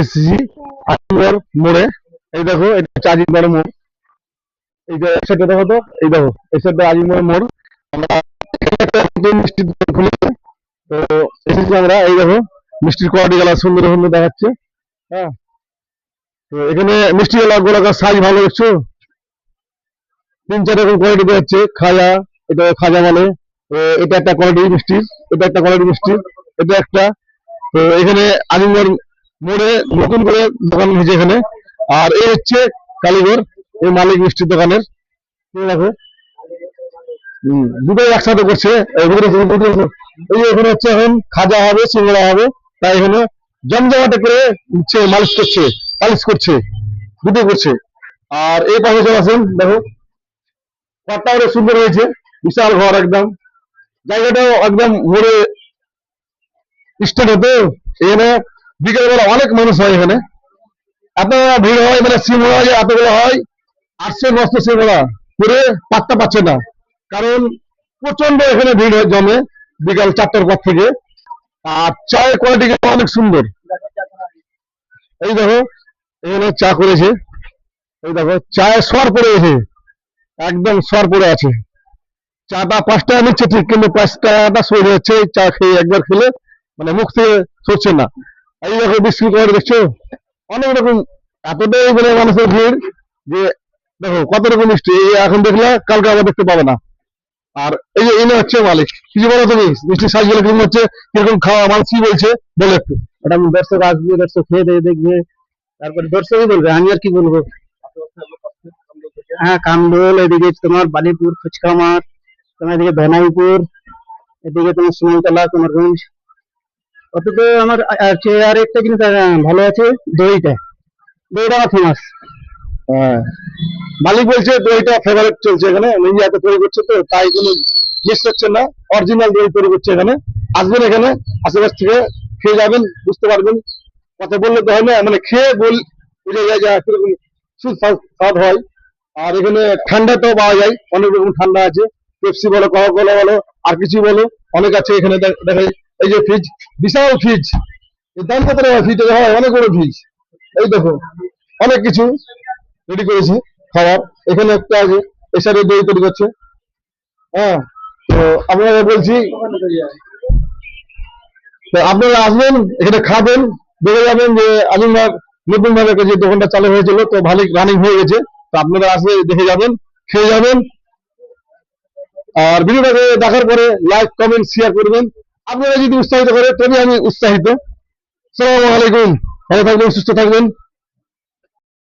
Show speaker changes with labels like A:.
A: এসেছি আজিমগড় মোড়ে। এই দেখো এটা হচ্ছে আজিমগড় মোড়। এই যে সেটা দেখো তো, এই দেখো এই সাইডটা আজিমগড় মোড়। আমরা এখানে একটা নতুন মিষ্টির দোকান খুলেছে, তো এসেছি আমরা। এই দেখো মিষ্টির কোয়ালিটি গুলা সুন্দর সুন্দর দেখাচ্ছে। হ্যাঁ, তো এখানে মিষ্টি গোলাকার সাইজ ভালো দেখছো, 3-4 রকম কোয়ালিটি দেখাচ্ছে। খাজা, এটা খাজা মানে, তো এটা একটা কোয়ালিটি মিষ্টির, এটা একটা কোয়ালিটি মিষ্টির, এটা একটা। তো এখানে আজিমগড় মোড়ে নতুন করে দোকান হয়েছে এখানে। আর এই হচ্ছে কালীগড়, এই মালিক মিষ্টির দোকানের। এই দেখো দুটোই একসাথে করছে। এই যে এখানে হচ্ছে এখন খাজা হবে, সিঙ্গাড়া হবে, তাই এখানে জমজমাটে করে হচ্ছে মালিশ করছে, পালিশ করছে, দুটো করছে। আর এই পাশে চলে আসেন, দেখো ঘরটা অনেক সুন্দর হয়েছে, বিশাল ঘর একদম। জায়গাটাও একদম ঘুরে স্টেট হতো। এখানে বিকেলবেলা অনেক মানুষ হয় এখানে, এত ভিড় হয়, মানে সিঙ্গড়া যে এতগুলো হয়, 800-900 সিঙ্গড়া করে পাত্তা পাচ্ছে না। কারণ প্রচন্ড এখানে ভিড় হয়, জমে বিকাল 4টার পর থেকে। আর চায়ের কোয়ালিটি অনেক সুন্দর। এই দেখো এখানে চা করেছে, এই দেখো চায়ের সর পড়ে গেছে, একদম সর পড়ে আছে। চাটা 5 টাকা নিচ্ছে ঠিক, কিন্তু 5 টাকাটা সরে যাচ্ছে এই চা খেয়ে, একবার খেলে মানে মুখ থেকে সরছে না। এই দেখো বিস্কুট করে দেখছো, অনেক রকম, এতটাই মানে মানুষের ভিড় যে দেখো কত রকম মিষ্টি। এই এখন দেখলে কালকে আবার দেখতে পাবে না। আর এই যে ইনি হচ্ছে মালিক। কিছু বলো তুমি, মিষ্টির সাইজ গুলো কিরকম হচ্ছে, কিরকম খাওয়া, মানুষ কি বলছে বলো একটু।
B: ওটা দর্শক আসবে, দর্শক খেয়ে দিয়ে দেখবে, তারপরে দর্শকই বলবে, আমি আর কি বলবো। হ্যাঁ, কামরুল, এদিকে তোমার বালিপুর ফুচকা মাঠ, তোমার এদিকে বেনাইপুর, এদিকে তোমার সুমনতলা, কুমারগঞ্জ। অথচ আমার আছে আর একটা জিনিস ভালো আছে, দইটা। দইটা আমার ফেমাস।
A: হ্যাঁ, মালিক বলছে দইটা ফেভারিট চলছে এখানে, নিজে এত তৈরি করছে, তো তাই কোনো মিস করছেন না, অরিজিনাল দই তৈরি করছে এখানে। আসবেন এখানে, আশেপাশ থেকে খেয়ে যাবেন, বুঝতে পারবেন। কথা বললে তো হয় না, মানে খেয়ে বুঝে যায় যে কিরকম স্বাদ হয়। আর এখানে ঠান্ডাটাও পাওয়া যায়, অনেক রকম ঠান্ডা আছে, পেপসি বলো, কোকা কোলা বলো, আর কিছু বলো, অনেক আছে এখানে। দেখা যায় এই যে ফ্রিজ, বিশাল ফ্রিজ। এর দাম কত টাকা ফ্রিজ? হয় অনেক বড় ফ্রিজ। এই দেখো অনেক কিছু রেডি করেছে খাবার। এখানে একটা আছে, এর সাথে দই তৈরি করছে। হ্যাঁ, তো আপনারা বলছি, তো আপনারা আসবেন এখানে, খাবেন, দেখে যাবেন যে আজিমগড় নতুন ভাবে যে দোকানটা চালু হয়েছিল, তো ভালোই রানিং হয়ে গেছে। তো আপনারা আসবে, দেখে যাবেন, খেয়ে যাবেন। আর ভিডিওটাকে দেখার পরে লাইক, কমেন্ট, শেয়ার করবেন। আপনারা যদি উৎসাহিত করে তবে আমি উৎসাহিত। আসসালামু আলাইকুম, ভালো থাকবেন, সুস্থ থাকবেন।